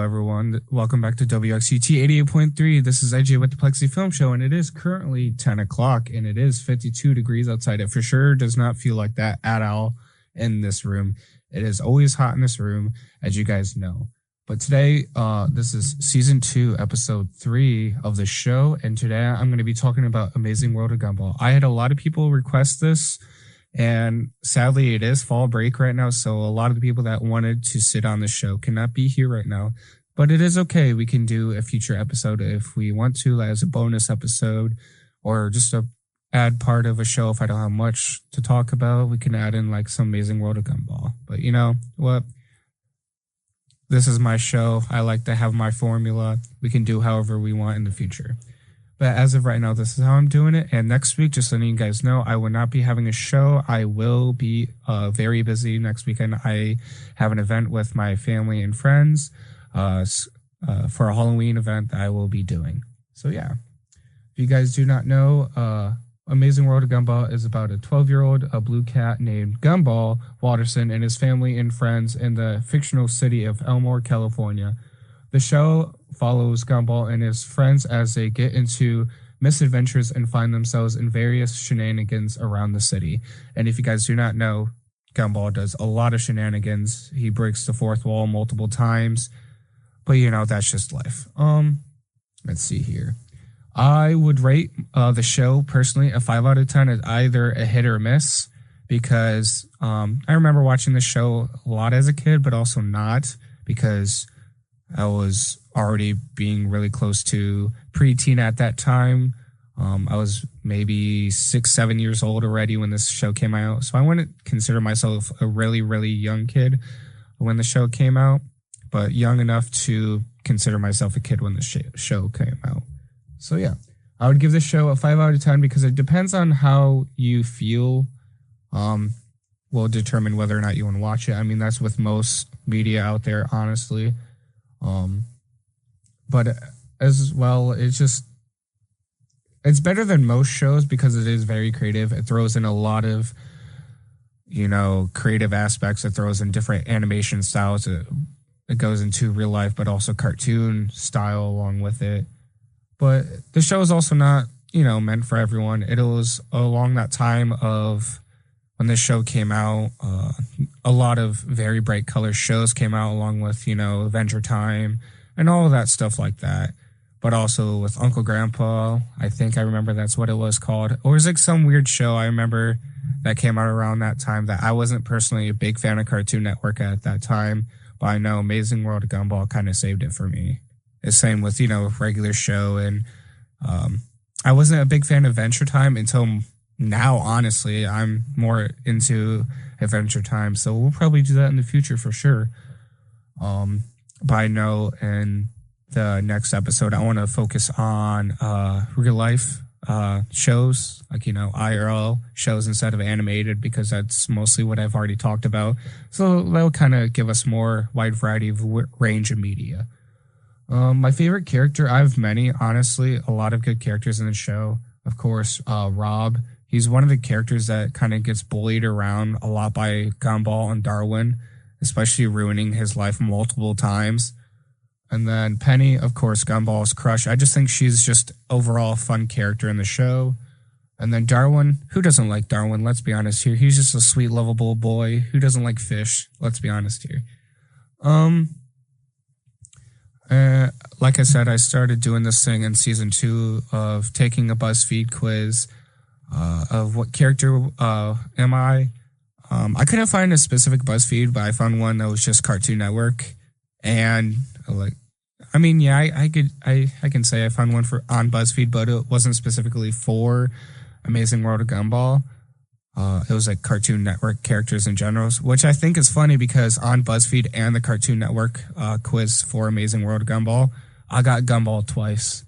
everyone? Welcome back to WXUT 88.3. This is AJ with the Plexi Film Show, and it is currently 10 o'clock, and it is 52 degrees outside. It for sure does not feel like that at all in this room. It is always hot in this room, as you guys know. But today, this is Season 2, Episode 3 of the show, and today I'm going to be talking about Amazing World of Gumball. I had a lot of people request this, and sadly, it is fall break right now, so a lot of the people that wanted to sit on the show cannot be here right now. But it is okay. We can do a future episode if we want to, as a bonus episode, or just a add part of a show. If I don't have much to talk about, we can add in like some Amazing World of Gumball. But you know what? This is my show. I like to have my formula. We can do however we want in the future. But as of right now, this is how I'm doing it. And next week, just letting you guys know, I will not be having a show. I will be very busy next weekend. I have an event with my family and friends for a Halloween event that I will be doing. So yeah, if you guys do not know, Amazing World of Gumball is about a 12-year-old blue cat named Gumball Watterson and his family and friends in the fictional city of Elmore, California. The show follows Gumball and his friends as they get into misadventures and find themselves in various shenanigans around the city. And if you guys do not know, Gumball does a lot of shenanigans. He breaks the fourth wall multiple times. But, you know, that's just life. Let's see here. I would rate the show, personally, a 5 out of 10 as either a hit or a miss. Because I remember watching the show a lot as a kid, but also not. Because I was already being really close to preteen at that time. I was maybe 6-7 years old already when this show came out. So I wouldn't consider myself a really, really young kid when the show came out, but young enough to consider myself a kid when the show came out. So yeah, I would give this show a 5 out of 10 because it depends on how you feel. Will determine whether or not you want to watch it. I mean, that's with most media out there, honestly. But as well, it's better than most shows because it is very creative. It throws in a lot of, creative aspects. It throws in different animation styles. It goes into real life, but also cartoon style along with it. But the show is also not, meant for everyone. It was along that time of when this show came out, a lot of very bright color shows came out along with, Adventure Time and all of that stuff like that. But also with Uncle Grandpa, I think I remember that's what it was called. Or it was like some weird show I remember that came out around that time that I wasn't personally a big fan of Cartoon Network at that time. But I know Amazing World of Gumball kind of saved it for me. The same with, regular show. And I wasn't a big fan of Adventure Time until now, honestly. I'm more into Adventure Time. So we'll probably do that in the future for sure. But I know in the next episode, I want to focus on real life shows, like, IRL shows instead of animated, because that's mostly what I've already talked about. So that'll kind of give us more wide variety of range of media. My favorite character, I have many, honestly, a lot of good characters in the show. Of course, Rob, he's one of the characters that kind of gets bullied around a lot by Gumball and Darwin, especially ruining his life multiple times. And then Penny, of course, Gumball's crush. I just think she's just overall a fun character in the show. And then Darwin, who doesn't like Darwin? Let's be honest here. He's just a sweet, lovable boy. Who doesn't like fish? Let's be honest here. Like I said, I started doing this thing in season 2 of taking a BuzzFeed quiz of what character am I. I couldn't find a specific BuzzFeed, but I found one that was just Cartoon Network. And I can say I found one on BuzzFeed, but it wasn't specifically for Amazing World of Gumball. It was like Cartoon Network characters in general, which I think is funny because on BuzzFeed and the Cartoon Network quiz for Amazing World of Gumball, I got Gumball twice,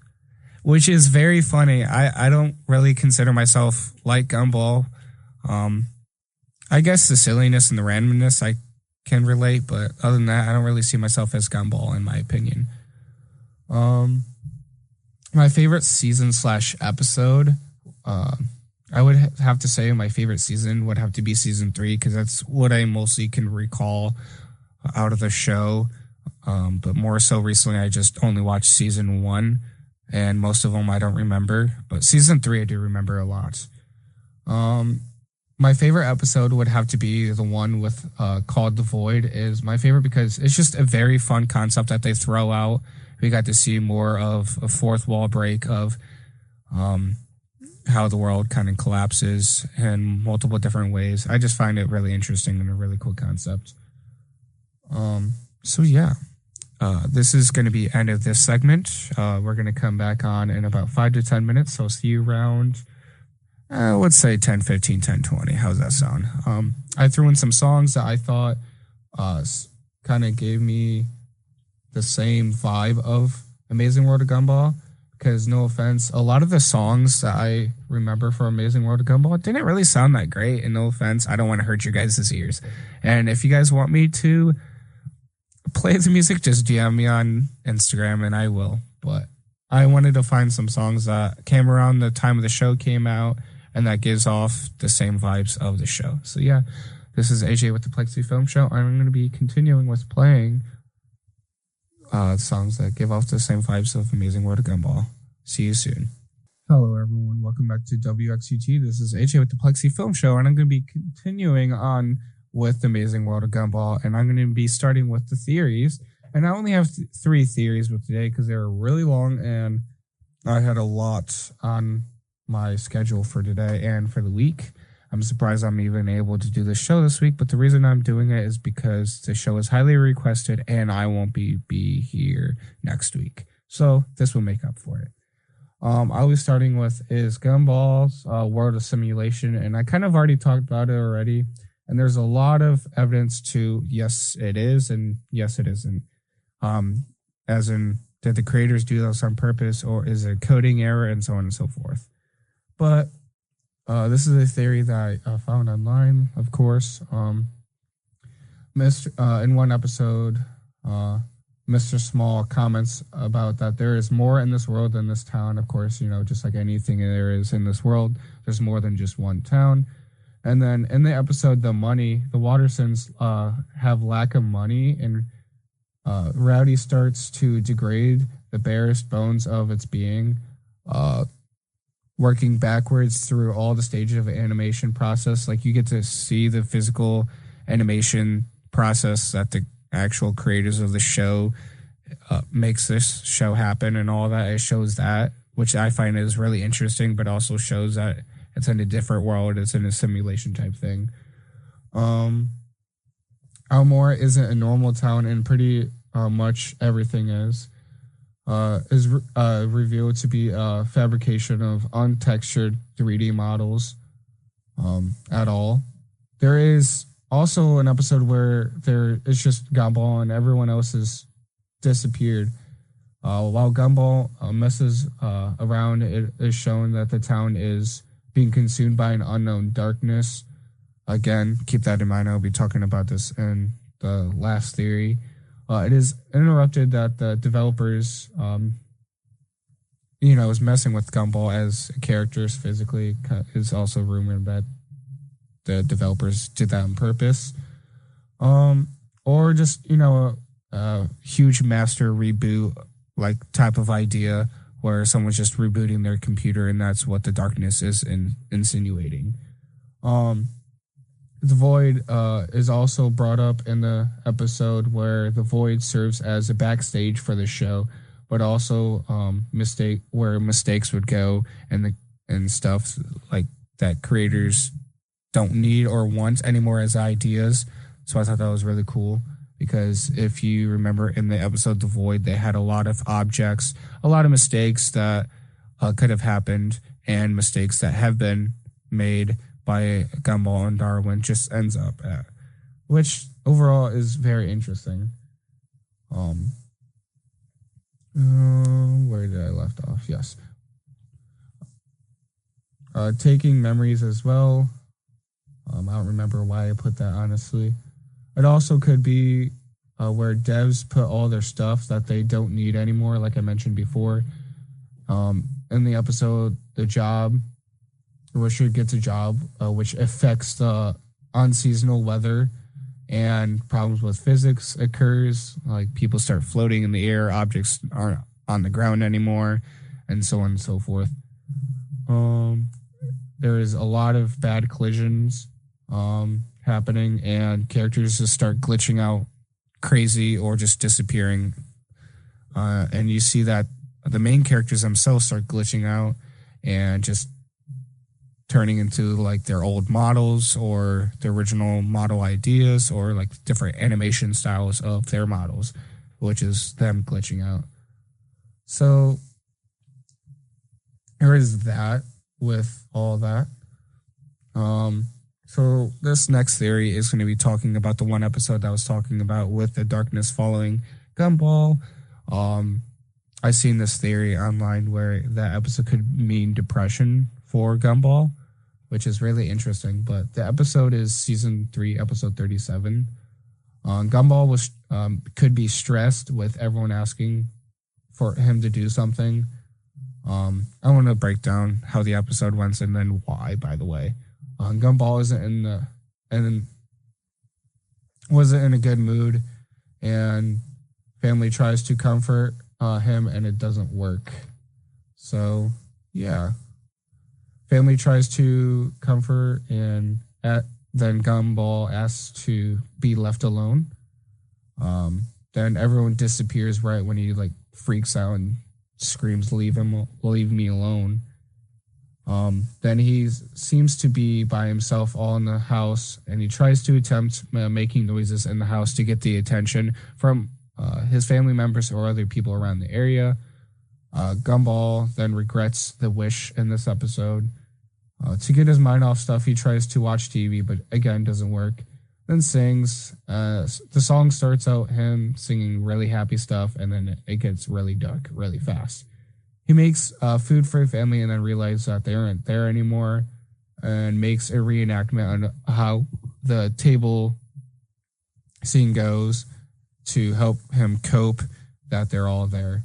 which is very funny. I don't really consider myself like Gumball. I guess the silliness and the randomness I can relate, but other than that, I don't really see myself as Gumball, in my opinion. My favorite season/episode, I would have to say my favorite season would have to be season 3, because that's what I mostly can recall out of the show. But more so recently, I just only watched season 1, and most of them I don't remember. But season 3, I do remember a lot. My favorite episode would have to be the one with called The Void. Is my favorite because it's just a very fun concept that they throw out. We got to see more of a fourth wall break of how the world kind of collapses in multiple different ways. I just find it really interesting and a really cool concept. So yeah, this is going to be end of this segment. We're going to come back on in about 5 to 10 minutes. So see you around, let's say 10, 15, 10, 20. How's that sound? I threw in some songs that I thought kind of gave me the same vibe of Amazing World of Gumball. Because no offense, a lot of the songs that I remember for Amazing World of Gumball didn't really sound that great. And no offense, I don't want to hurt you guys' ears. And if you guys want me to play the music, just DM me on Instagram and I will. But I wanted to find some songs that came around the time of the show came out and that gives off the same vibes of the show. So yeah, this is AJ with the Plexi Film Show. I'm going to be continuing with playing songs that give off the same vibes of Amazing World of Gumball. See you soon. Hello, everyone. Welcome back to WXUT. This is AJ with the Plexi Film Show, and I'm going to be continuing on with Amazing World of Gumball, and I'm going to be starting with the theories. And I only have 3 theories with today because they were really long, and I had a lot on my schedule for today and for the week. I'm surprised I'm even able to do this show this week, but the reason I'm doing it is because the show is highly requested and I won't be here next week. So this will make up for it. I'll be starting with is Gumball's World of Simulation, and I kind of already talked about it already, and there's a lot of evidence to yes, it is, and yes, it isn't. As in, did the creators do this on purpose, or is it a coding error, and so on and so forth. But this is a theory that I found online, of course. In one episode, Mr. Small comments about that there is more in this world than this town. Of course, just like anything there is in this world, there's more than just one town. And then in the episode, the Wattersons have lack of money, and Rowdy starts to degrade the barest bones of its being, working backwards through all the stages of animation process. Like you get to see the physical animation process that the actual creators of the show makes this show happen and all that. It shows that, which I find is really interesting, but also shows that it's in a different world. It's in a simulation type thing. Elmore isn't a normal town, and pretty much everything is revealed to be a fabrication of untextured 3D models at all. There is also an episode where it's just Gumball and everyone else has disappeared. While Gumball messes around, it is shown that the town is being consumed by an unknown darkness. Again, keep that in mind. I'll be talking about this in the last theory. It is interrupted that the developers, is messing with Gumball as characters physically. It's also rumored that the developers did that on purpose. Or just, a huge master reboot like type of idea where someone's just rebooting their computer and that's what the darkness is insinuating. The Void is also brought up in the episode where the Void serves as a backstage for the show, but also where mistakes would go and stuff like that creators don't need or want anymore as ideas. So I thought that was really cool because if you remember in the episode The Void, they had a lot of objects, a lot of mistakes that could have happened and mistakes that have been made by Gumball and Darwin just ends up at, which overall is very interesting. Where did I left off? Yes. Taking memories as well. I don't remember why I put that, honestly. It also could be where devs put all their stuff that they don't need anymore, like I mentioned before. In the episode, The Job, Richard gets a job, which affects the unseasonal weather and problems with physics occurs. Like people start floating in the air, objects aren't on the ground anymore, and so on and so forth. There is a lot of bad collisions happening, and characters just start glitching out crazy or just disappearing. And you see that the main characters themselves start glitching out and just turning into like their old models or the original model ideas or like different animation styles of their models, which is them glitching out. So there is that with all that. So this next theory is going to be talking about the one episode that I was talking about with the darkness following Gumball. I seen this theory online where that episode could mean depression for Gumball, which is really interesting. But the episode is season 3, episode 37. Gumball was could be stressed with everyone asking for him to do something. I want to break down how the episode went and then why, by the way. Gumball wasn't in a good mood, and family tries to comfort him, and it doesn't work. So, yeah. Family tries to comfort, and then Gumball asks to be left alone. Then everyone disappears right when he like freaks out and screams, leave me alone. Then he seems to be by himself all in the house, and he tries to attempt making noises in the house to get the attention from his family members or other people around the area. Gumball then regrets the wish in this episode. To get his mind off stuff, he tries to watch TV, but again, doesn't work. Then sings. The song starts out him singing really happy stuff, and then it gets really dark really fast. He makes food for his family and then realizes that they aren't there anymore, and makes a reenactment on how the table scene goes to help him cope that they're all there.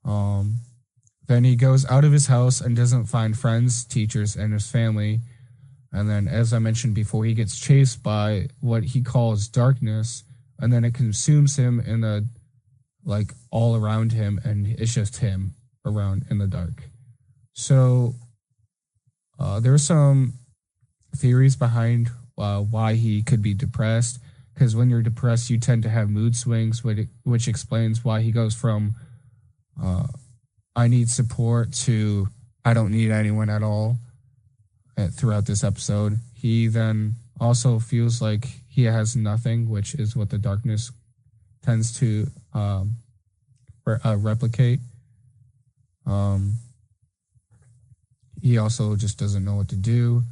Then he goes out of his house and doesn't find friends, teachers, and his family. And then, as I mentioned before, he gets chased by what he calls darkness, and then it consumes him in the, like, all around him, and it's just him around in the dark. So there are some theories behind why he could be depressed, because when you're depressed, you tend to have mood swings, which explains why he goes from I need support to I don't need anyone at all throughout this episode. He then also feels like he has nothing, which is what the darkness tends to replicate. He also just doesn't know what to do.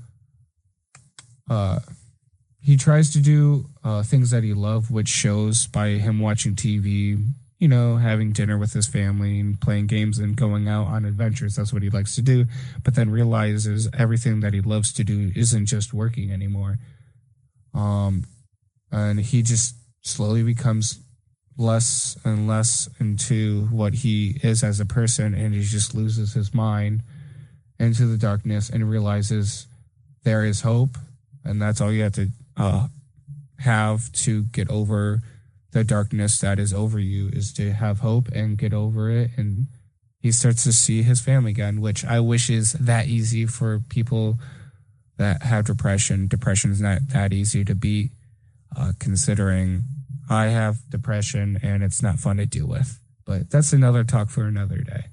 He tries to do things that he loves, which shows by him watching TV, you know, having dinner with his family and playing games and going out on adventures. That's what he likes to do, but then realizes everything that he loves to do isn't just working anymore. And he just slowly becomes less and less into what he is as a person, and he just loses his mind into the darkness and realizes there is hope, and that's all you have to get over the darkness that is over you, is to have hope and get over it. And he starts to see his family again, which I wish is that easy for people that have depression. Depression is not that easy to beat, considering I have depression and it's not fun to deal with. But that's another talk for another day.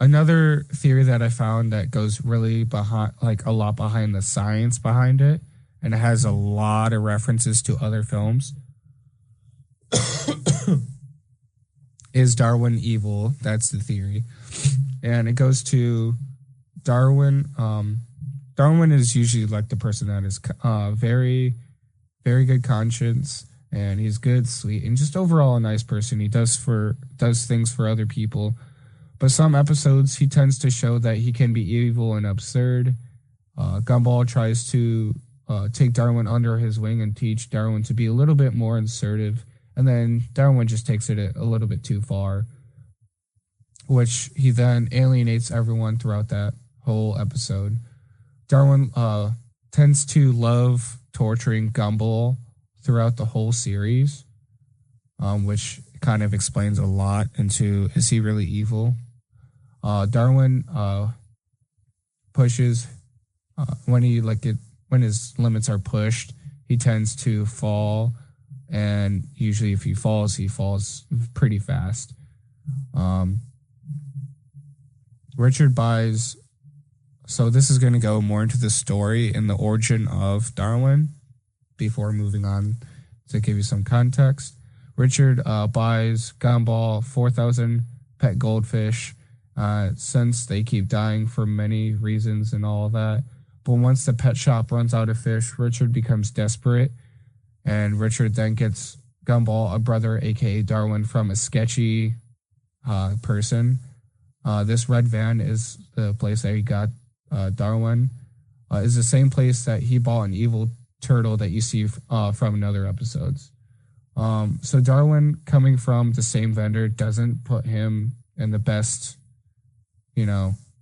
Another theory that I found that goes really behind, like a lot behind the science behind it, and it has a lot of references to other films, is Darwin evil? That's the theory. And it goes to Darwin. Darwin is usually like the person that is very, very good conscience, and he's good, sweet, and just overall a nice person. He does things for other people. But some episodes, he tends to show that he can be evil and absurd. Gumball tries to take Darwin under his wing and teach Darwin to be a little bit more assertive. And then Darwin just takes it a little bit too far, which he then alienates everyone throughout that whole episode. Darwin tends to love torturing Gumball throughout the whole series, which kind of explains a lot into, is he really evil? Darwin pushes when his limits are pushed, he tends to fall, and usually if he falls pretty fast. Richard buys. So this is going to go more into the story and the origin of Darwin before moving on to give you some context. Richard buys Gumball 4,000 pet goldfish since they keep dying for many reasons and all of that. But once the pet shop runs out of fish, Richard becomes desperate, and Richard then gets Gumball, a brother, aka Darwin, from a sketchy person. This red van is the place that he got Darwin. Is the same place that he bought an evil turtle that you see from in other episodes. So Darwin, coming from the same vendor, doesn't put him in the best,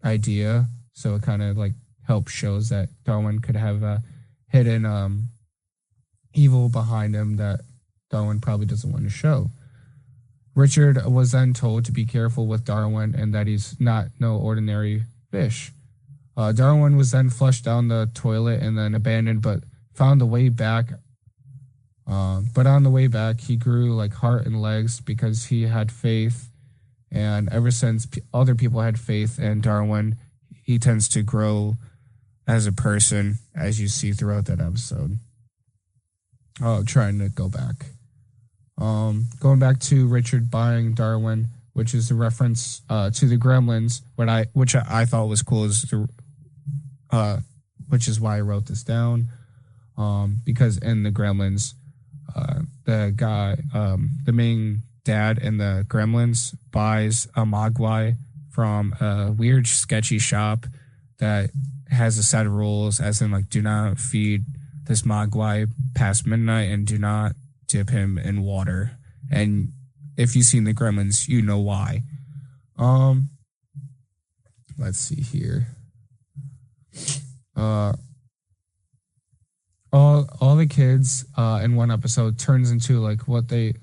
idea. So it kind of helps shows that Darwin could have a hidden evil behind him that Darwin probably doesn't want to show. Richard was then told to be careful with Darwin and that he's not no ordinary fish. Darwin was then flushed down the toilet and then abandoned, but found the way back. But on the way back, he grew heart and legs because he had faith. And ever since other people had faith in Darwin, he tends to grow as a person, as you see throughout that episode. Trying to go back. Going back to Richard buying Darwin, which is a reference to the Gremlins, which I thought was cool, which is why I wrote this down. Because in the Gremlins, the guy, the main dad in the Gremlins buys a Mogwai from a weird, sketchy shop that has a set of rules, as in do not feed this Mogwai past midnight and do not dip him in water. And if you've seen the Gremlins, you know why. Let's see here. All the kids in one episode turns into what they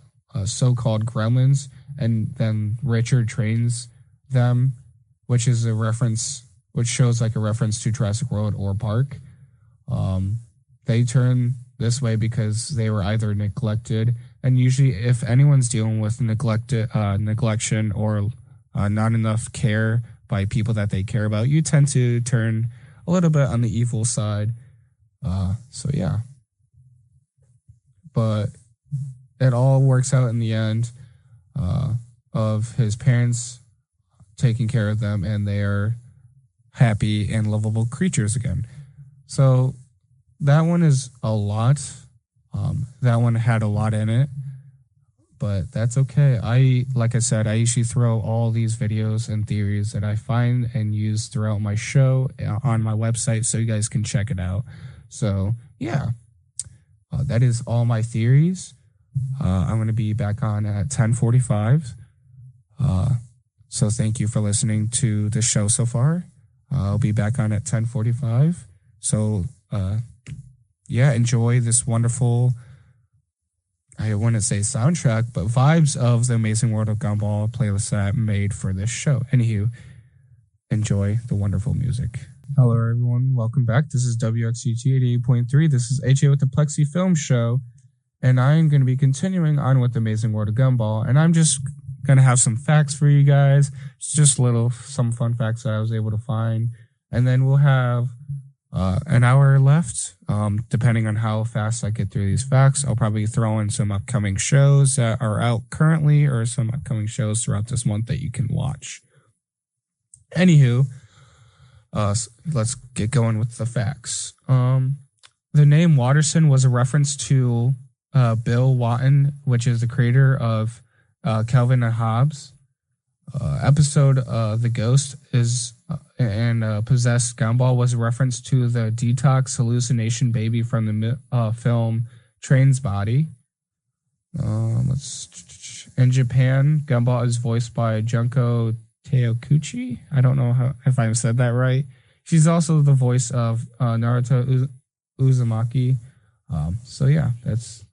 so-called gremlins, and then Richard trains them, which is a reference, which shows a reference to Jurassic World or Park. They turn this way because they were either neglected, and usually if anyone's dealing with neglection or not enough care by people that they care about, you tend to turn a little bit on the evil side. So yeah, but it all works out in the end of his parents taking care of them, and they are happy and lovable creatures again. So that one is a lot. That one had a lot in it, but that's okay. Like I said, I usually throw all these videos and theories that I find and use throughout my show on my website, so you guys can check it out. So yeah, that is all my theories. I'm going to be back on at 10:45. So thank you for listening to the show so far. I'll be back on at 10:45. So enjoy this wonderful, I wouldn't say soundtrack, but vibes of the Amazing World of Gumball playlist that I made for this show. Anywho, enjoy the wonderful music. Hello, everyone. Welcome back. This is WXUT 88.3. This is AJ with the Plexi Film Show, and I'm going to be continuing on with the Amazing World of Gumball, and I'm just going to have some facts for you guys. It's just some fun facts that I was able to find, and then we'll have an hour left. Depending on how fast I get through these facts, I'll probably throw in some upcoming shows that are out currently or some upcoming shows throughout this month that you can watch. Anywho, let's get going with the facts. The name Watterson was a reference to Bill Watton, which is the creator of Calvin and Hobbes. Episode The Ghost is and Possessed Gumball was a reference to the detox hallucination baby from the film Train's Body. In Japan, Gumball is voiced by Junko Teokuchi. I don't know if I said that right. She's also the voice of Naruto Uzumaki. So yeah,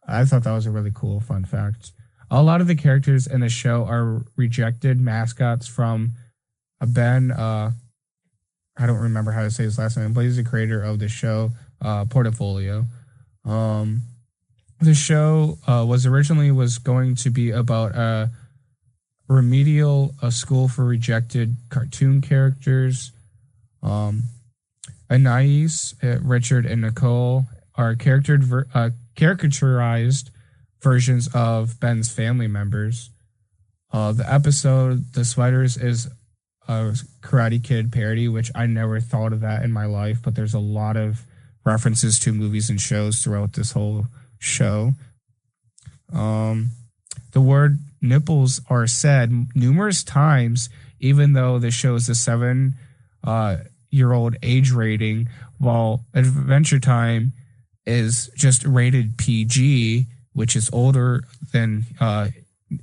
I thought that was a really cool fun fact. A lot of the characters in the show are rejected mascots from Ben. I don't remember how to say his last name, but he's the creator of the show, Portfolio. The show was going to be about a school for rejected cartoon characters. Anais, Richard, and Nicole are caricaturized versions of Ben's family members. The episode The Sweaters is a Karate Kid parody, which I never thought of that in my life, but there's a lot of references to movies and shows throughout this whole show. The word nipples are said numerous times, even though the show is a 7-year-old age rating, while Adventure Time is just rated PG, which is older than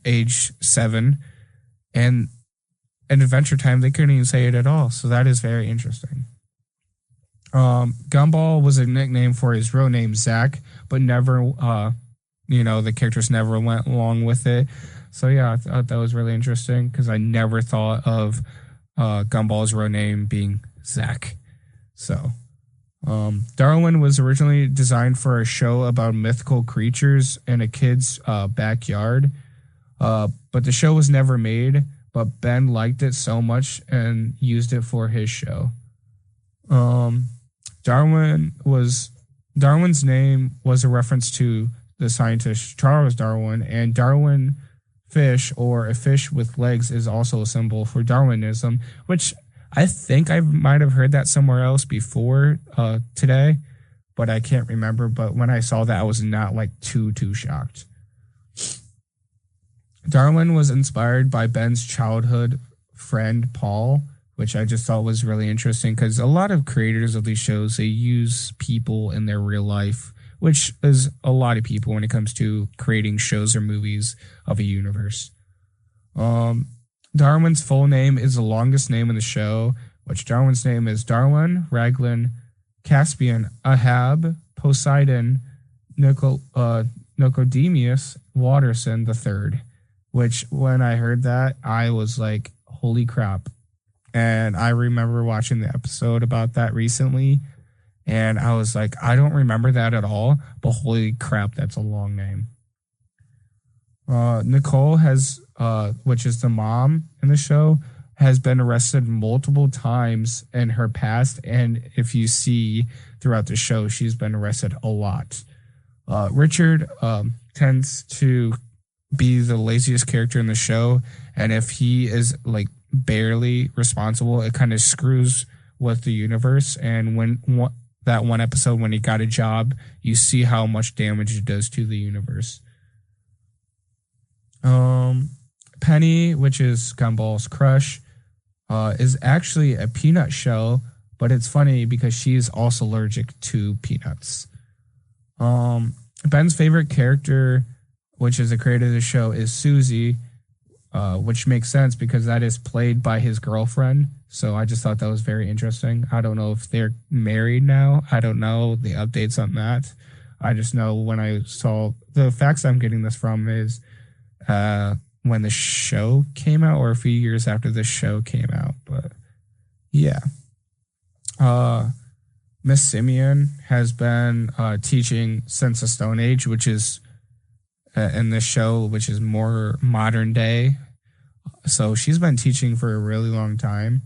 age 7, and in Adventure Time they couldn't even say it at all. So that is very interesting. Gumball was a nickname for his real name, Zach, but never, the characters never went along with it. So yeah, I thought that was really interesting because I never thought of Gumball's real name being Zach. So, Darwin was originally designed for a show about mythical creatures in a kid's backyard, but the show was never made. But Ben liked it so much and used it for his show. Darwin's name was a reference to the scientist Charles Darwin, and Darwin fish, or a fish with legs, is also a symbol for Darwinism, which I think I might have heard that somewhere else before today, but I can't remember. But when I saw that, I was not too shocked. Darwin was inspired by Ben's childhood friend, Paul, which I just thought was really interesting because a lot of creators of these shows, they use people in their real life, which is a lot of people when it comes to creating shows or movies of a universe. Darwin's full name is the longest name in the show, which Darwin's name is Darwin Raglan Caspian Ahab Poseidon Nicodemus Watterson III, which when I heard that, I was like, holy crap. And I remember watching the episode about that recently, and I was like, I don't remember that at all, but holy crap, that's a long name. Nicole has, which is the mom in the show, has been arrested multiple times in her past, and if you see throughout the show, she's been arrested a lot. Richard tends to be the laziest character in the show, and if he is barely responsible, it kind of screws with the universe. And when that one episode when he got a job, you see how much damage it does to the universe. Penny, which is Gumball's crush, is actually a peanut shell, but it's funny because she's also allergic to peanuts. Ben's favorite character, which is the creator of the show, is Susie, which makes sense because that is played by his girlfriend. So I just thought that was very interesting. I don't know if they're married now. I don't know the updates on that. I just know when I saw the facts I'm getting this from is when the show came out or a few years after the show came out. But yeah. Miss Simeon has been teaching since the Stone Age, which is in this show, which is more modern day. So she's been teaching for a really long time.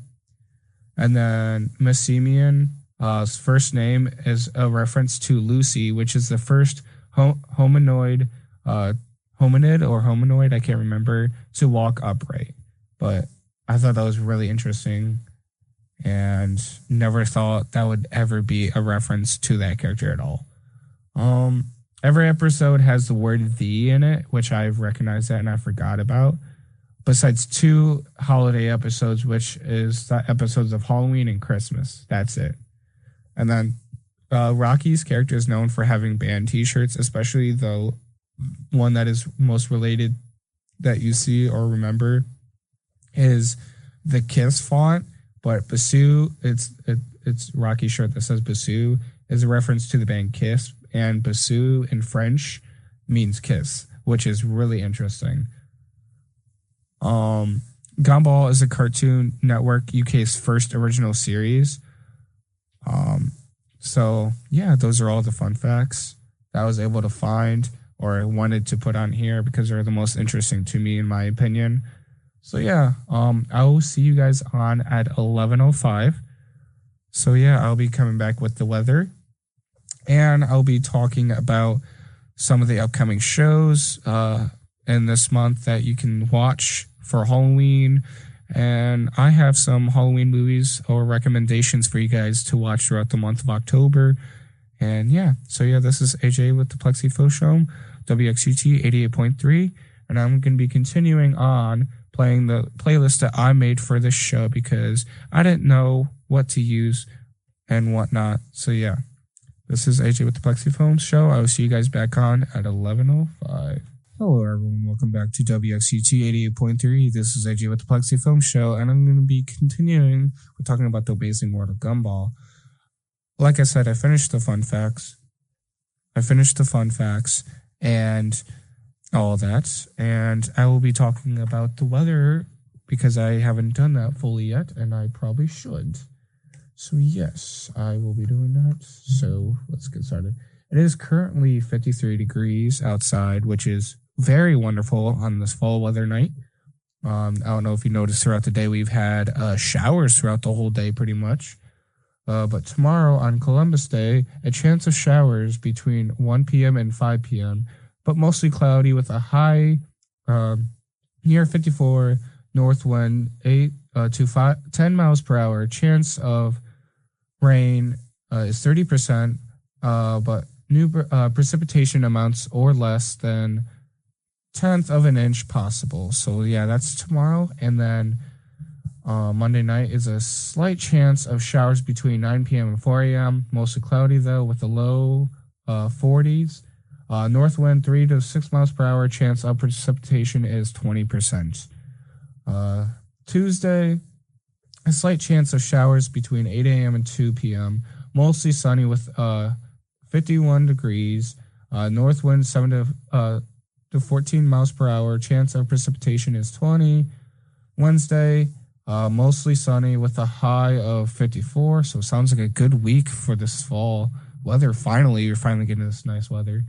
And then Miss Simeon's first name is a reference to Lucy, which is the first hominid, I can't remember, to walk upright. But I thought that was really interesting and never thought that would ever be a reference to that character at all. Every episode has the word "the" in it, which I've recognized that and I forgot about. Besides 2 holiday episodes, which is the episodes of Halloween and Christmas. That's it. And then Rocky's character is known for having band t-shirts, especially the one that is most related that you see or remember is the Kiss font, but Basu, it's Rocky's shirt that says Basu is a reference to the band Kiss, and Bisou in French means kiss, which is really interesting. Gumball is a Cartoon Network UK's first original series. So yeah, those are all the fun facts that I was able to find or wanted to put on here because they're the most interesting to me in my opinion. So yeah, I will see you guys on at 11:05. So yeah, I'll be coming back with the weather, and I'll be talking about some of the upcoming shows in this month that you can watch for Halloween. And I have some Halloween movies or recommendations for you guys to watch throughout the month of October. And yeah, so yeah, this is AJ with the Plexi Film Show, WXUT 88.3. And I'm going to be continuing on playing the playlist that I made for this show because I didn't know what to use and whatnot. So yeah, this is AJ with the Plexi Film Show. I will see you guys back on at 11:05. Hello, everyone. Welcome back to WXUT 88.3. This is AJ with the Plexi Film Show, and I'm going to be continuing with talking about the Amazing World of Gumball. Like I said, I finished the fun facts and all that, and I will be talking about the weather because I haven't done that fully yet, and I probably should. So yes, I will be doing that. So let's get started. It is currently 53 degrees outside, which is very wonderful on this fall weather night. I don't know if you noticed throughout the day, we've had showers throughout the whole day pretty much. But tomorrow on Columbus Day, a chance of showers between 1 p.m. and 5 p.m., but mostly cloudy with a high near 54, north wind 8 to 10 miles per hour. Chance of rain is 30%, but new precipitation amounts or less than 1/10 of an inch possible. So yeah, that's tomorrow. And then Monday night is a slight chance of showers between 9 p.m. and 4 a.m. Mostly cloudy though, with a low 40s. North wind 3 to 6 miles per hour. Chance of precipitation is 20%. Tuesday, a slight chance of showers between 8 a.m. and 2 p.m. Mostly sunny with 51 degrees. North wind 7 to 14 miles per hour. Chance of precipitation is 20. Wednesday, mostly sunny with a high of 54. So it sounds like a good week for this fall weather. You're finally getting this nice weather.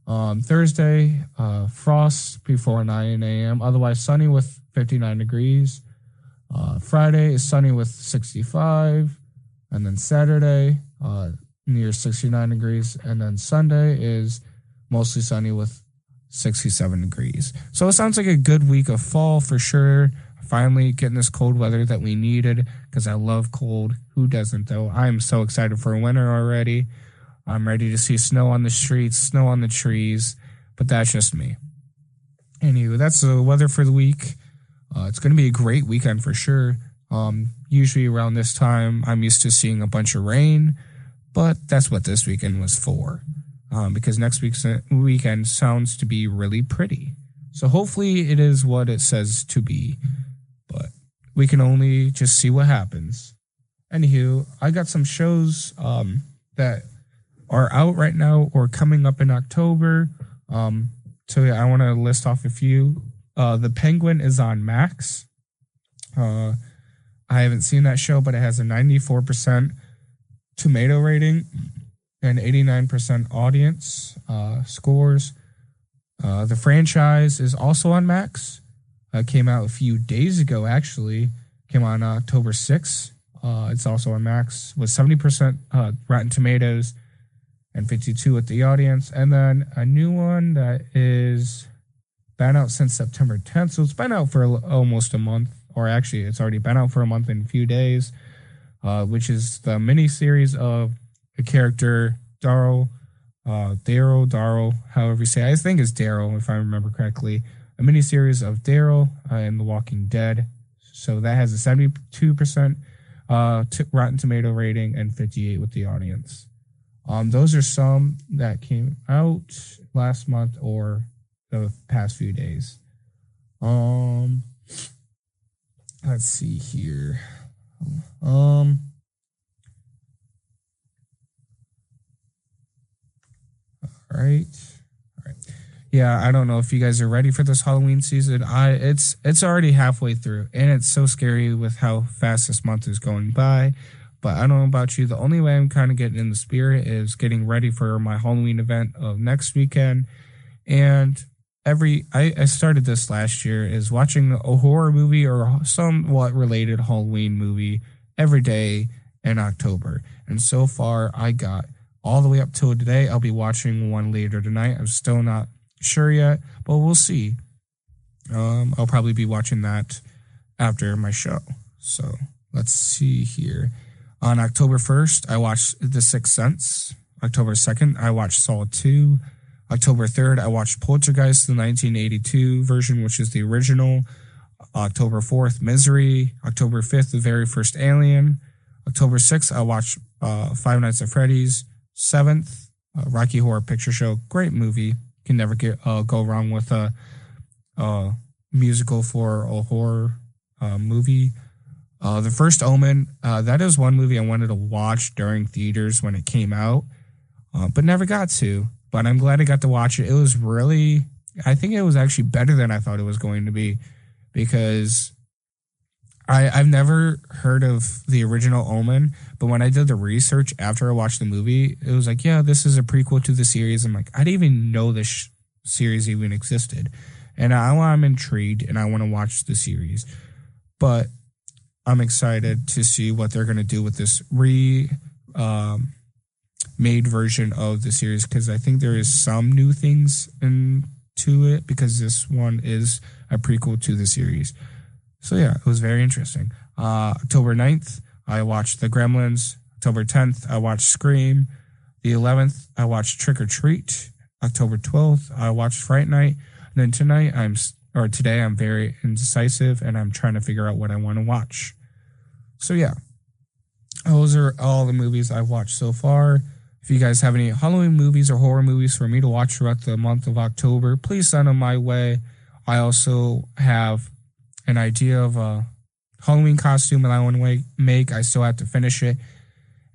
Thursday, frost before 9 a.m. Otherwise sunny with 59 degrees. Friday is sunny with 65. And then Saturday, near 69 degrees. And then Sunday is mostly sunny with 67 degrees. So it sounds like a good week of fall for sure. Finally getting this cold weather that we needed because I love cold. Who doesn't though? I'm so excited for winter already. I'm ready to see snow on the streets, snow on the trees, but that's just me. Anyway, that's the weather for the week. It's going to be a great weekend for sure. Usually around this time, I'm used to seeing a bunch of rain, but that's what this weekend was for. Because next week's weekend sounds to be really pretty. So hopefully it is what it says to be, but we can only just see what happens. Anywho, I got some shows that are out right now or coming up in October. So yeah, I want to list off a few. The Penguin is on Max. I haven't seen that show, but it has a 94% tomato rating and 89% audience scores. The Franchise is also on Max. Came out a few days ago, actually. Came out on October 6th. It's also on Max with 70% Rotten Tomatoes and 52 with the audience. And then a new one that is been out since September 10th. So it's been out for almost a month. Or actually, it's already been out for a month and a few days. Which is the mini-series of a character, Daryl, however you say it. I think it's Daryl, if I remember correctly. A mini-series of Daryl in The Walking Dead. So that has a 72% Rotten Tomato rating and 58 with the audience. Those are some that came out last month or the past few days. Let's see here. All right. Yeah, I don't know if you guys are ready for this Halloween season. It's already halfway through, and it's so scary with how fast this month is going by. But I don't know about you. The only way I'm kind of getting in the spirit is getting ready for my Halloween event of next weekend. And I started this last year, is watching a horror movie or somewhat related Halloween movie every day in October. And so far, I got all the way up till today. I'll be watching one later tonight. I'm still not sure yet, but we'll see. I'll probably be watching that after my show. So let's see here. On October 1st, I watched The Sixth Sense. October 2nd, I watched Saw 2. October 3rd, I watched Poltergeist, the 1982 version, which is the original. October 4th, Misery. October 5th, The Very First Alien. October 6th, I watched Five Nights at Freddy's. 7th, Rocky Horror Picture Show. Great movie. Can never go wrong with a musical for a horror movie. The First Omen, that is one movie I wanted to watch during theaters when it came out, but never got to. But I'm glad I got to watch it. It was really, I think it was actually better than I thought it was going to be, because I've never heard of the original Omen, but when I did the research after I watched the movie, it was like, yeah, this is a prequel to the series. I'm like, I didn't even know this series even existed. And I'm intrigued and I want to watch the series. But I'm excited to see what they're going to do with this made version of the series, because I think there is some new things into it, because this one is a prequel to the series. So yeah, it was very interesting. October 9th, I watched The Gremlins. October 10th, I watched Scream. The 11th, I watched Trick or Treat. October 12th, I watched Fright Night. And then today, I'm very indecisive and I'm trying to figure out what I want to watch. So yeah, those are all the movies I've watched so far. If you guys have any Halloween movies or horror movies for me to watch throughout the month of October, please send them my way. I also have an idea of a Halloween costume that I want to make. I still have to finish it.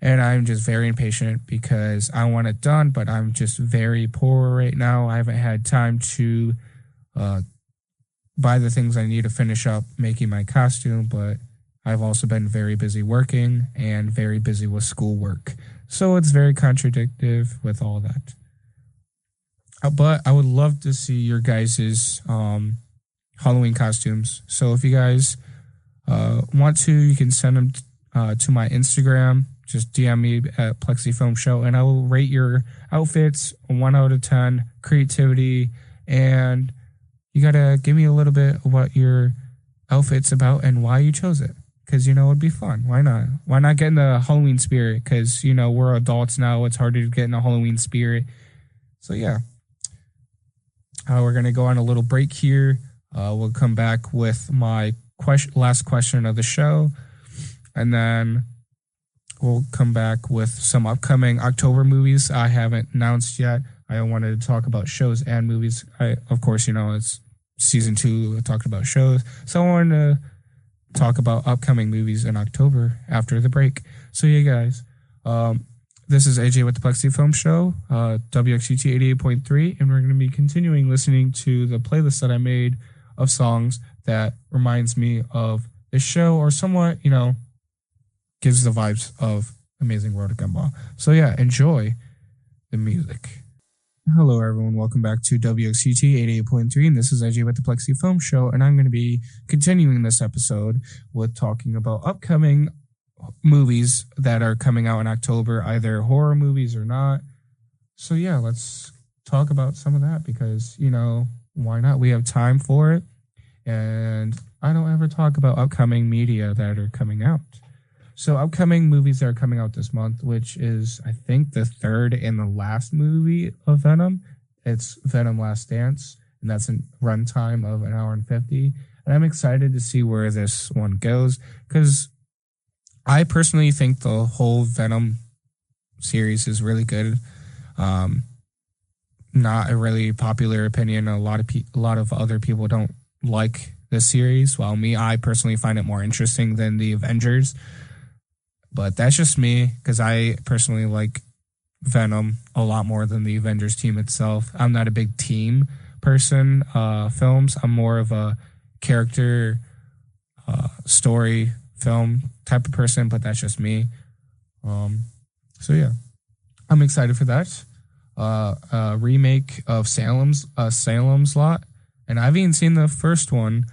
And I'm just very impatient because I want it done, but I'm just very poor right now. I haven't had time to buy the things I need to finish up making my costume, but I've also been very busy working and very busy with schoolwork. So it's very contradictory with all that. But I would love to see your guys' Halloween costumes. So if you guys want to, you can send them to my Instagram. Just DM me at Plexi Film Show, and I will rate your outfits 1 out of 10, creativity, and you got to give me a little bit of what your outfit's about and why you chose it. Because, it'd be fun. Why not? Why not get in the Halloween spirit? Because, we're adults now. It's harder to get in the Halloween spirit. So, yeah. We're going to go on a little break here. We'll come back with my last question of the show. And then we'll come back with some upcoming October movies I haven't announced yet. I wanted to talk about shows and movies. Of course, it's season 2. I talked about shows. So I wanted to talk about upcoming movies in October after the break. So yeah, guys, this is AJ with the Plexi Film Show, WXUT 88.3, and we're going to be continuing listening to the playlist that I made of songs that reminds me of this show, or somewhat, gives the vibes of Amazing World of Gumball. So yeah, enjoy the music. Hello, everyone. Welcome back to WXUT 88.3, and this is AJ with the Plexi Film Show, and I'm going to be continuing this episode with talking about upcoming movies that are coming out in October, either horror movies or not. So yeah, let's talk about some of that because, why not? We have time for it, and I don't ever talk about upcoming media that are coming out. So upcoming movies that are coming out this month, which is, I think, the third and the last movie of Venom. It's Venom Last Dance, and that's a runtime of 1 hour and 50. And I'm excited to see where this one goes, because I personally think the whole Venom series is really good. Not a really popular opinion. A lot of other people don't like this series, while I personally find it more interesting than the Avengers. But that's just me, because I personally like Venom a lot more than the Avengers team itself. I'm not a big team person, films. I'm more of a character, story film type of person, but that's just me. So yeah, I'm excited for that. Remake of Salem's Lot, and I haven't even seen the first one.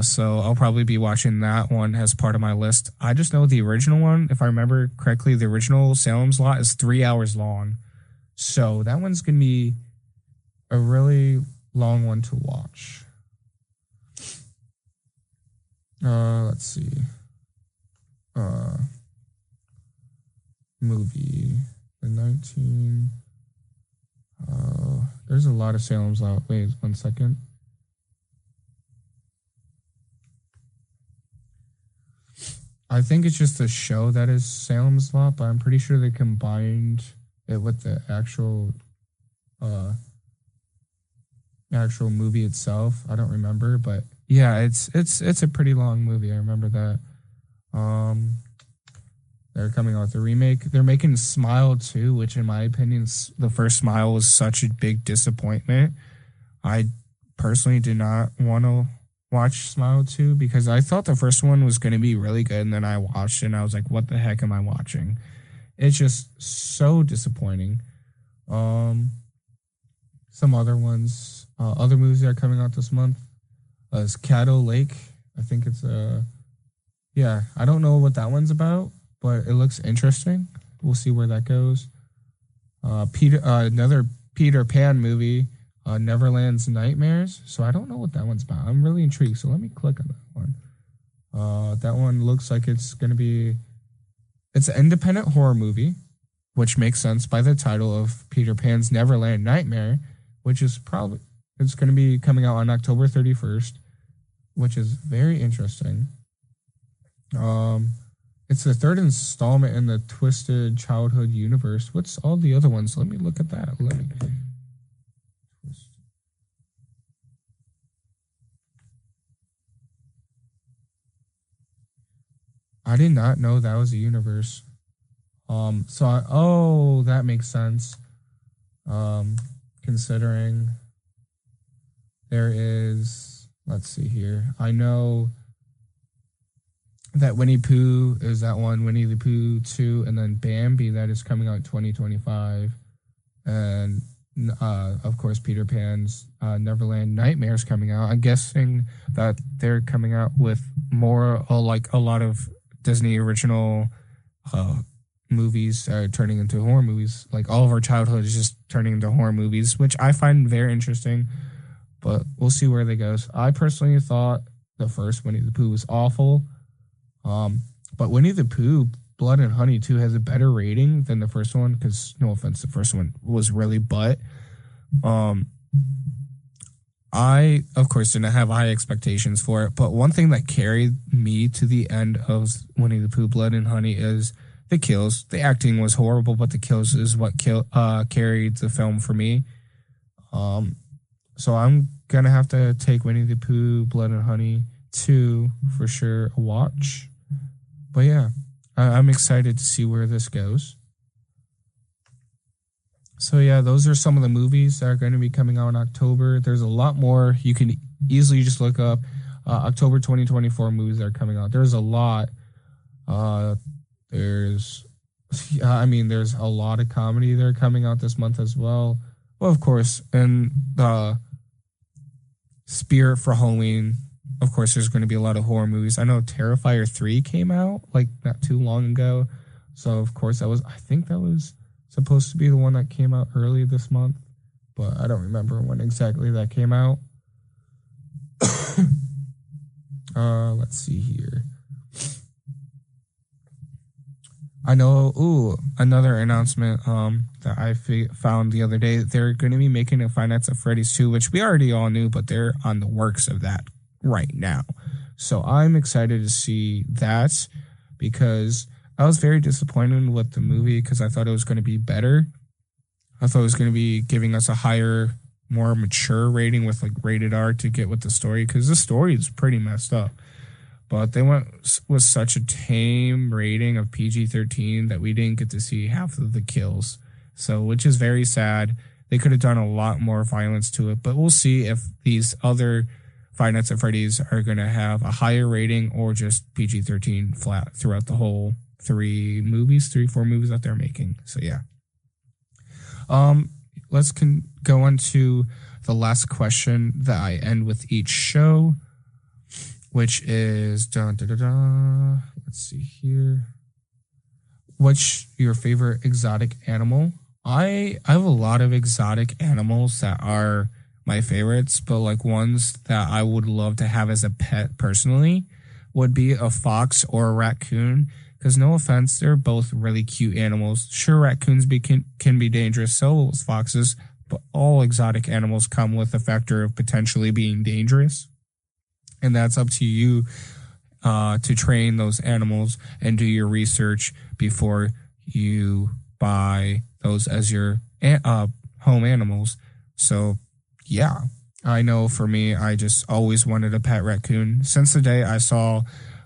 So I'll probably be watching that one as part of my list. I just know the original one, if I remember correctly, the original Salem's Lot is 3 hours long. So that one's going to be a really long one to watch. Let's see. Movie. The 19. There's a lot of Salem's Lot. Wait, 1 second. I think it's just the show that is Salem's Lot, but I'm pretty sure they combined it with the actual movie itself. I don't remember, but yeah, it's a pretty long movie. I remember that. They're coming out with a remake. They're making Smile 2, which in my opinion, the first Smile was such a big disappointment. I personally did not want to watch Smile 2 because I thought the first one was going to be really good, and then I watched it and I was like, what the heck am I watching? It's just so disappointing. Some other ones, other movies that are coming out this month is Caddo Lake. I think it's yeah, I don't know what that one's about, but it looks interesting. We'll see where that goes. Another Peter Pan movie, Neverland's Nightmares. So I don't know what that one's about. I'm really intrigued. So let me click on that one. That one looks like it's an independent horror movie, which makes sense by the title of Peter Pan's Neverland Nightmare, which is it's going to be coming out on October 31st, which is very interesting. It's the third installment in the Twisted Childhood universe. What's all the other ones? Let me look at that. I did not know that was a universe. That makes sense. Considering there is, let's see here. I know that Winnie Pooh is that one, Winnie the Pooh 2, and then Bambi that is coming out 2025. And of course, Peter Pan's Neverland Nightmares coming out. I'm guessing that they're coming out with more like a lot of Disney original movies are turning into horror movies. Like all of our childhood is just turning into horror movies, which I find very interesting. But we'll see where they go. I personally thought the first Winnie the Pooh was awful. But Winnie the Pooh Blood and Honey 2 has a better rating than the first one, because no offense, the first one was really butt. I, of course, didn't have high expectations for it, but one thing that carried me to the end of Winnie the Pooh Blood and Honey is the kills. The acting was horrible, but the kills is what carried the film for me. So I'm gonna have to take Winnie the Pooh Blood and Honey 2 for sure a watch. But yeah, I'm excited to see where this goes. So yeah, those are some of the movies that are going to be coming out in October. There's a lot more. You can easily just look up October 2024 movies that are coming out. There's a lot. There's a lot of comedy that are coming out this month as well. Well, of course, and Spirit for Halloween. Of course, there's going to be a lot of horror movies. I know Terrifier 3 came out like not too long ago. So, of course, I think that was supposed to be the one that came out early this month. But I don't remember when exactly that came out. Let's see here. I know, another announcement that I found the other day. They're going to be making a Five Nights at Freddy's 2, which we already all knew, but they're on the works of that right now. So I'm excited to see that, because I was very disappointed with the movie because I thought it was going to be better. I thought it was going to be giving us a higher, more mature rating with like rated R to get with the story, because the story is pretty messed up. But they went with such a tame rating of PG-13 that we didn't get to see half of the kills. So, which is very sad. They could have done a lot more violence to it, but we'll see if these other Five Nights at Freddy's are going to have a higher rating or just PG-13 flat throughout the whole 4 movies that they're making. So yeah. Let's go on to the last question that I end with each show, which is let's see here. What's your favorite exotic animal? I have a lot of exotic animals that are my favorites, but like ones that I would love to have as a pet personally would be a fox or a raccoon. Because no offense, they're both really cute animals. Sure, raccoons can be dangerous, so is foxes, but all exotic animals come with a factor of potentially being dangerous. And that's up to you to train those animals and do your research before you buy those as your home animals. So, yeah, I know for me, I just always wanted a pet raccoon. Since the day I saw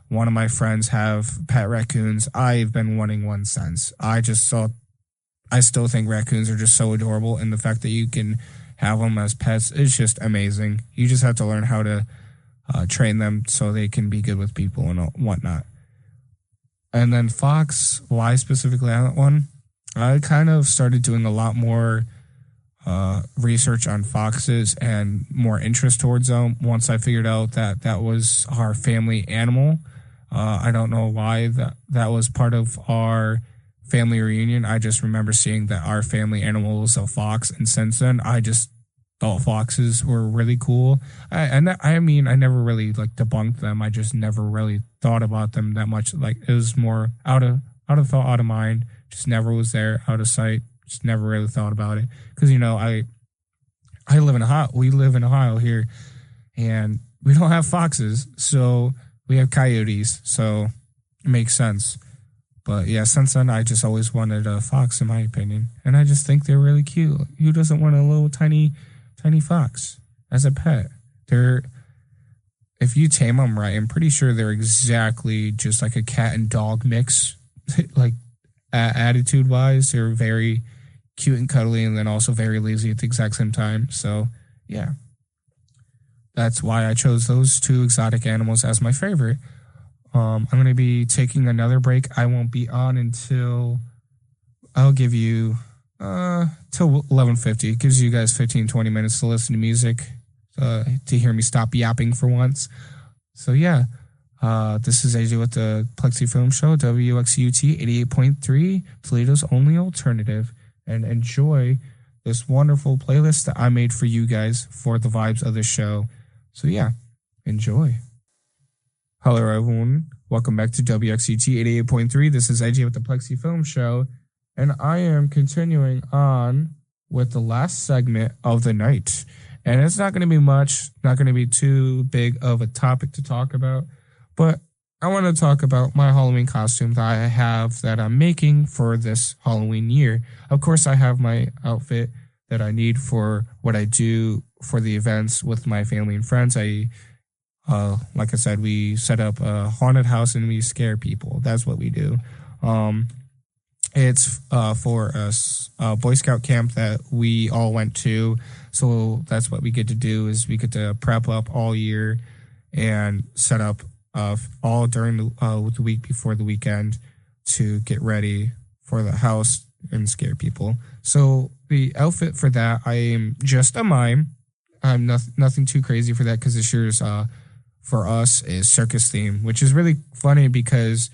one of my friends have pet raccoons, I've been wanting one since. I still think raccoons are just so adorable, and the fact that you can have them as pets is just amazing. You just have to learn how to train them so they can be good with people and whatnot. And then fox, why specifically that one? I kind of started doing a lot more research on foxes and more interest towards them once I figured out that that was our family animal. I don't know why that was part of our family reunion. I just remember seeing that our family animal was a fox, and since then I just thought foxes were really cool. I never really like debunked them. I just never really thought about them that much. Like it was more out of thought, out of mind. Just never was there, out of sight. Just never really thought about it because I live in Ohio. We live in Ohio here, and we don't have foxes, so we have coyotes. So it makes sense. But yeah, since then I just always wanted a fox, in my opinion, and I just think they're really cute. Who doesn't want a little tiny fox as a pet? If you tame them right, I'm pretty sure they're exactly just like a cat and dog mix. Like attitude wise, they're very cute and cuddly, and then also very lazy at the exact same time. So yeah, that's why I chose those two exotic animals as my favorite. I'm going to be taking another break. I won't be on until I'll give you till 11:50. It gives you guys 15-20 minutes to listen to music, to hear me stop yapping for once. So yeah, this is AJ with the Plexi Film Show, WXUT 88.3, Toledo's only alternative, and enjoy this wonderful playlist that I made for you guys for the vibes of the show. So yeah, enjoy. Hello everyone, welcome back to WXUT 88.3. This is AJ with the Plexi Film Show, and I am continuing on with the last segment of the night. And it's not going to be much, not going to be too big of a topic to talk about, but I want to talk about my Halloween costume that I have that I'm making for this Halloween year. Of course, I have my outfit that I need for what I do for the events with my family and friends. Like I said, we set up a haunted house and we scare people. That's what we do. It's for a Boy Scout camp that we all went to. So that's what we get to do, is we get to prep up all year and set up all during the week before the weekend to get ready for the house and scare people. So the outfit for that, I am just a mime. I'm nothing too crazy for that because this year's for us is circus theme, which is really funny because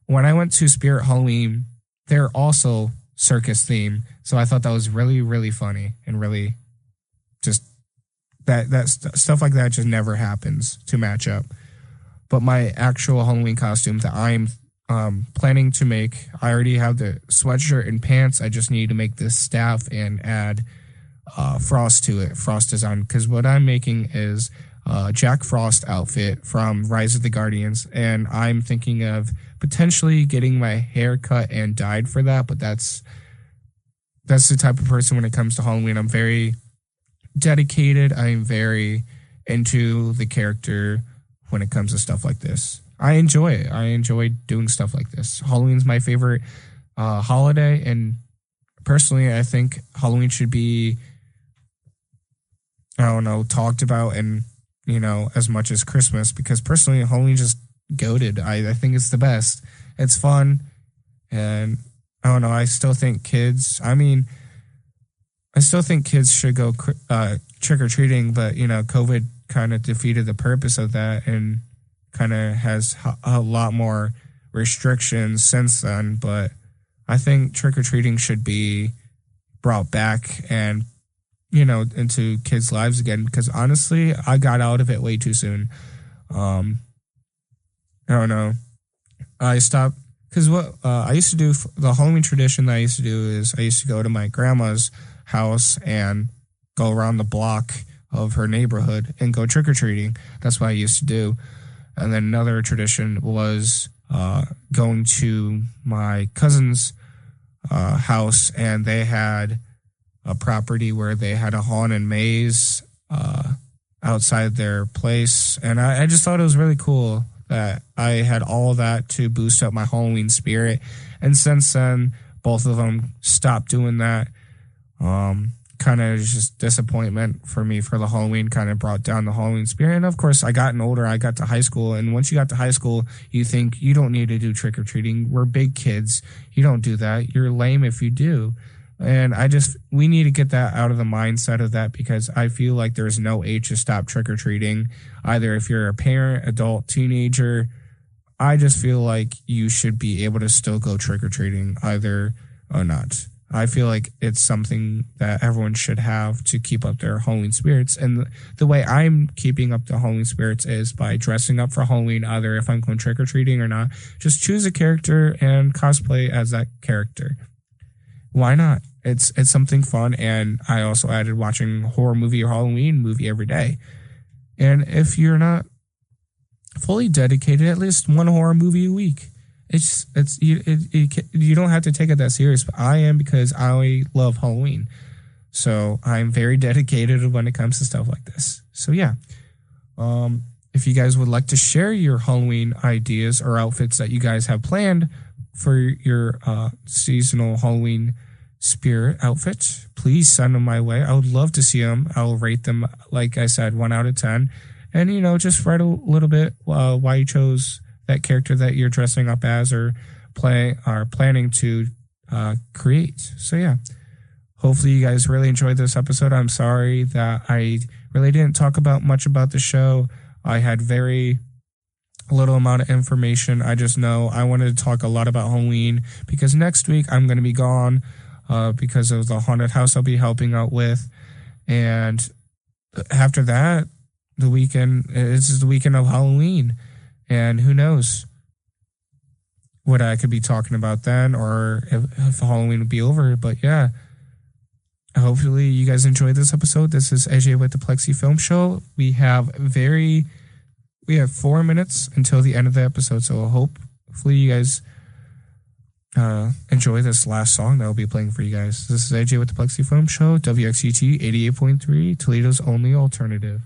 when I went to Spirit Halloween, they're also circus theme. So I thought that was really, really funny and really just that stuff like that just never happens to match up. But my actual Halloween costume that I'm planning to make, I already have the sweatshirt and pants. I just need to make this staff and add Frost to it, Frost design. Because what I'm making is Jack Frost outfit from Rise of the Guardians, and I'm thinking of potentially getting my hair cut and dyed for that. But that's the type of person when it comes to Halloween. I'm very dedicated. I'm very into the character when it comes to stuff like this. I enjoy it. I enjoy doing stuff like this. Halloween's my favorite holiday, and personally, I think Halloween should be, I don't know, talked about and, as much as Christmas, because personally, Halloween just goated. I think it's the best. It's fun. And I don't know, I still think kids should go trick-or-treating, but, COVID kind of defeated the purpose of that and kind of has a lot more restrictions since then. But I think trick-or-treating should be brought back and, into kids' lives again, because honestly, I got out of it way too soon. I don't know. I stopped, because what I used to do, the Halloween tradition that I used to do is I used to go to my grandma's house and go around the block of her neighborhood and go trick-or-treating. That's what I used to do. And then another tradition was going to my cousin's house, and they had a property where they had a haunted maze outside their place. And I just thought it was really cool that I had all of that to boost up my Halloween spirit. And since then, both of them stopped doing that. Kind of just disappointment for me for the Halloween, kind of brought down the Halloween spirit. And of course, I gotten older. I got to high school. And once you got to high school, you think you don't need to do trick-or-treating. We're big kids. You don't do that. You're lame if you do. And we need to get that out of the mindset of that, because I feel like there's no age to stop trick-or-treating. Either if you're a parent, adult, teenager, I just feel like you should be able to still go trick-or-treating either or not. I feel like it's something that everyone should have to keep up their Halloween spirits. And the way I'm keeping up the Halloween spirits is by dressing up for Halloween, either if I'm going trick-or-treating or not. Just choose a character and cosplay as that character. Why not? It's something fun. And I also added watching horror movie or Halloween movie every day. And if you're not fully dedicated, at least one horror movie a week. You don't have to take it that serious, but I am, because I love Halloween. So I'm very dedicated when it comes to stuff like this. So yeah. If you guys would like to share your Halloween ideas or outfits that you guys have planned for your seasonal Halloween spirit outfit, please send them my way. I would love to see them. I'll rate them, like I said, 1 out of 10. And, just write a little bit why you chose that character that you're dressing up as or planning to create. So yeah, hopefully you guys really enjoyed this episode. I'm sorry that I really didn't talk about much about the show. I had very little amount of information. I just know I wanted to talk a lot about Halloween, because next week I'm going to be gone because of the haunted house I'll be helping out with. And after that, this is the weekend of Halloween. And who knows what I could be talking about then, or if Halloween would be over. But yeah, hopefully you guys enjoyed this episode. This is AJ with the Plexi Film Show. We have 4 minutes until the end of the episode. So hopefully you guys enjoy this last song that I'll be playing for you guys. This is AJ with the Plexi Film Show, WXUT 88.3, Toledo's only alternative.